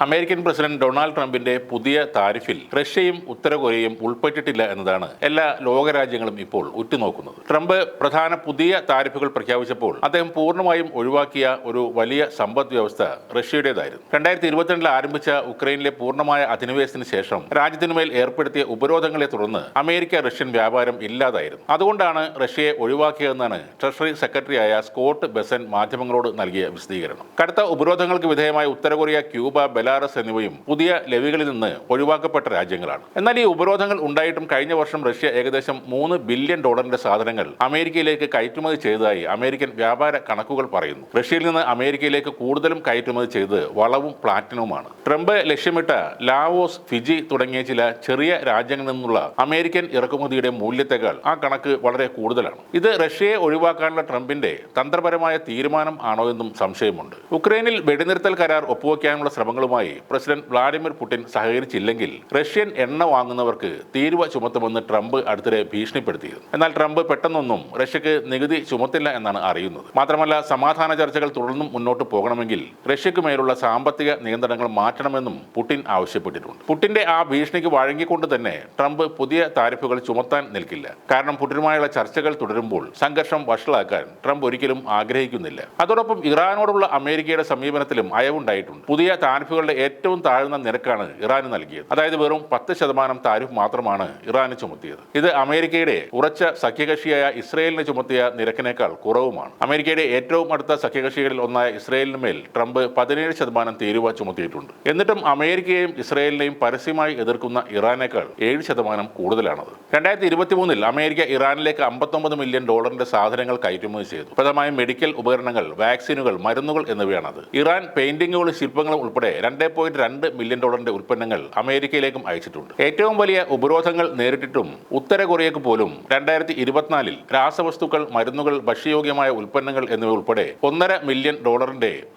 American president Donald ട്രംപിന്റെ പുതിയ താരിഫിൽ റഷ്യയും ഉത്തര കൊറിയയും ഉൾപ്പെട്ടിട്ടില്ല എന്നതാണ് എല്ലാ ലോകരാജ്യങ്ങളും ഇപ്പോൾ ഉറ്റുനോക്കുന്നത്. ട്രംപ് പ്രധാന പുതിയ താരിഫുകൾ പ്രഖ്യാപിച്ചപ്പോൾ അദ്ദേഹം പൂർണ്ണമായും ഒഴിവാക്കിയ ഒരു വലിയ സമ്പദ് വ്യവസ്ഥ റഷ്യയുടേതായിരുന്നു. 2022 ആരംഭിച്ച ഉക്രൈനിലെ പൂർണ്ണമായ അധിനിവേശത്തിന് ശേഷം രാജ്യത്തിനുമേൽ ഏർപ്പെടുത്തിയ ഉപരോധങ്ങളെ തുടർന്ന് അമേരിക്ക റഷ്യൻ വ്യാപാരം ഇല്ലാതായിരുന്നു. അതുകൊണ്ടാണ് റഷ്യയെ ഒഴിവാക്കിയതെന്നാണ് ട്രഷറി സെക്രട്ടറിയായ സ്കോട്ട് ബെസൻ മാധ്യമങ്ങളോട് നൽകിയ വിശദീകരണം. കടുത്ത ഉപരോധങ്ങൾക്ക് വിധേയമായ ഉത്തര കൊറിയ, ക്യൂബ, ബെലാറസ് എന്നിവയും പുതിയ ലെവികളിൽ നിന്ന് ഒഴിവാക്കപ്പെട്ട രാജ്യങ്ങളാണ്. എന്നാൽ ഈ ഉപരോധങ്ങൾ ഉണ്ടായിട്ടും കഴിഞ്ഞ വർഷം റഷ്യ ഏകദേശം $3 ബില്യൺ സാധനങ്ങൾ അമേരിക്കയിലേക്ക് കയറ്റുമതി ചെയ്തതായി അമേരിക്കൻ വ്യാപാര കണക്കുകൾ പറയുന്നു. റഷ്യയിൽ നിന്ന് അമേരിക്കയിലേക്ക് കൂടുതലും കയറ്റുമതി ചെയ്ത് വളവും പ്ലാറ്റിനവുമാണ്. ട്രംപ് ലക്ഷ്യമിട്ട ലാവോസ്, ഫിജി തുടങ്ങിയ ചില ചെറിയ രാജ്യങ്ങളിൽ നിന്നുള്ള അമേരിക്കൻ ഇറക്കുമതിയുടെ മൂല്യത്തെക്കാൾ ആ കണക്ക് വളരെ കൂടുതലാണ്. ഇത് റഷ്യയെ ഒഴിവാക്കാനുള്ള ട്രംപിന്റെ തന്ത്രപരമായ തീരുമാനം ആണോ എന്നും സംശയമുണ്ട്. ഉക്രൈനിൽ വെടിനിർത്തൽ കരാർ ഒപ്പുവയ്ക്കാനുള്ള ശ്രമങ്ങളുമായി പ്രസിഡന്റ് വ്ളാഡിമിർ പുടിൻ സഹകരിച്ചില്ലെങ്കിൽ റഷ്യൻ എണ്ണ വാങ്ങുന്നവർക്ക് തീരുവ ചുമത്തുമെന്ന് ട്രംപ് അടുത്തിടെ ഭീഷണിപ്പെടുത്തിയിരുന്നു. എന്നാൽ ട്രംപ് പെട്ടെന്നൊന്നും റഷ്യക്ക് നികുതി ചുമത്തില്ല എന്നാണ് അറിയുന്നത്. മാത്രമല്ല, സമാധാന ചർച്ചകൾ തുടർന്നും മുന്നോട്ട് പോകണമെങ്കിൽ റഷ്യക്ക് മേലുള്ള സാമ്പത്തിക നിയന്ത്രണങ്ങൾ മാറ്റണമെന്നും പുടിൻ ആവശ്യപ്പെട്ടിട്ടുണ്ട്. പുടിന്റെ ആ ഭീഷണിക്ക് വഴങ്ങിക്കൊണ്ട് തന്നെ ട്രംപ് പുതിയ താരിഫുകൾ ചുമത്താൻ നിൽക്കില്ല. കാരണം പുടിനുമായുള്ള ചർച്ചകൾ തുടരുമ്പോൾ സംഘർഷം വഷളാക്കാൻ ട്രംപ് ഒരിക്കലും ആഗ്രഹിക്കുന്നില്ല. അതോടൊപ്പം ഇറാനോടുള്ള അമേരിക്കയുടെ സമീപനത്തിലും അയവുണ്ടായിട്ടുണ്ട്. പുതിയ താരിഫുകളുടെ ഏറ്റവും താഴ്ന്ന നിരക്കാണ് ഇറാന് നൽകിയത്. അതായത് വെറും 10% താരിഫ് മാത്രമാണ് ഇറാന് ചുമത്തിയത്. ഇത് അമേരിക്കയുടെ ഉറച്ച സഖ്യകക്ഷിയായ ഇസ്രയേലിന് ചുമത്തിയ നിരക്കിനേക്കാൾ കുറവുമാണ്. അമേരിക്കയുടെ ഏറ്റവും അടുത്ത സഖ്യകക്ഷികളിൽ ഒന്നായ ഇസ്രയേലിന് മേൽ ട്രംപ് 17% തീരുവ ചുമത്തിയിട്ടുണ്ട്. എന്നിട്ടും അമേരിക്കയെയും ഇസ്രയേലിനെയും പരസ്യമായി എതിർക്കുന്ന ഇറാനേക്കാൾ 7% കൂടുതലാണത്. 2023 അമേരിക്ക ഇറാനിലേക്ക് $59 മില്യൺ സാധനങ്ങൾ കയറ്റുമതി ചെയ്തു. പ്രധാനമായും മെഡിക്കൽ ഉപകരണങ്ങൾ, വാക്സിനുകൾ, മരുന്നുകൾ എന്നിവയാണത്. ഇറാൻ പെയിന്റിങ്ങുകളും ശില്പങ്ങളും ഉൾപ്പെടെ $2.2 മില്യൺ ഉൽപ്പന്നങ്ങൾ അമേരിക്കയിലേക്കും അയച്ചിട്ടുണ്ട്. ഏറ്റവും വലിയ ഉപരോധങ്ങൾ നേരിട്ടിട്ടും ഉത്തര കൊറിയക്ക് പോലും 2024 രാസവസ്തുക്കൾ, മരുന്നുകൾ, ഭക്ഷ്യയോഗ്യമായ ഉൽപ്പന്നങ്ങൾ എന്നിവ ഉൾപ്പെടെ $1.5 മില്യൺ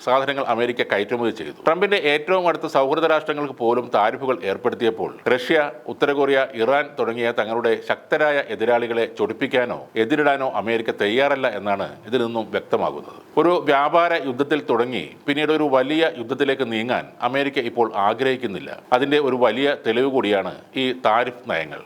സാധനങ്ങൾ അമേരിക്ക കയറ്റുമതി ചെയ്തു. ട്രംപിന്റെ ഏറ്റവും അടുത്ത സൗഹൃദ രാഷ്ട്രങ്ങൾക്ക് പോലും താരിഫുകൾ ഏർപ്പെടുത്തിയപ്പോൾ റഷ്യ, ഉത്തര കൊറിയ, ഇറാൻ തുടങ്ങിയ തങ്ങളുടെ ശക്തരായ എതിരാളികളെ ചൊടിപ്പിക്കാനോ എതിരിടാനോ അമേരിക്ക തയ്യാറല്ല എന്നാണ് ഇതിൽ നിന്നും വ്യക്തമാകുന്നത്. ഒരു വ്യാപാര യുദ്ധത്തിൽ തുടങ്ങി പിന്നീട് ഒരു വലിയ യുദ്ധത്തിലേക്ക് നീങ്ങാൻ അമേരിക്ക ഇപ്പോൾ ആഗ്രഹിക്കുന്നില്ല. അതിന്റെ ഒരു വലിയ തെളിവ് കൂടിയാണ് ഈ താരിഫ് നയങ്ങൾ.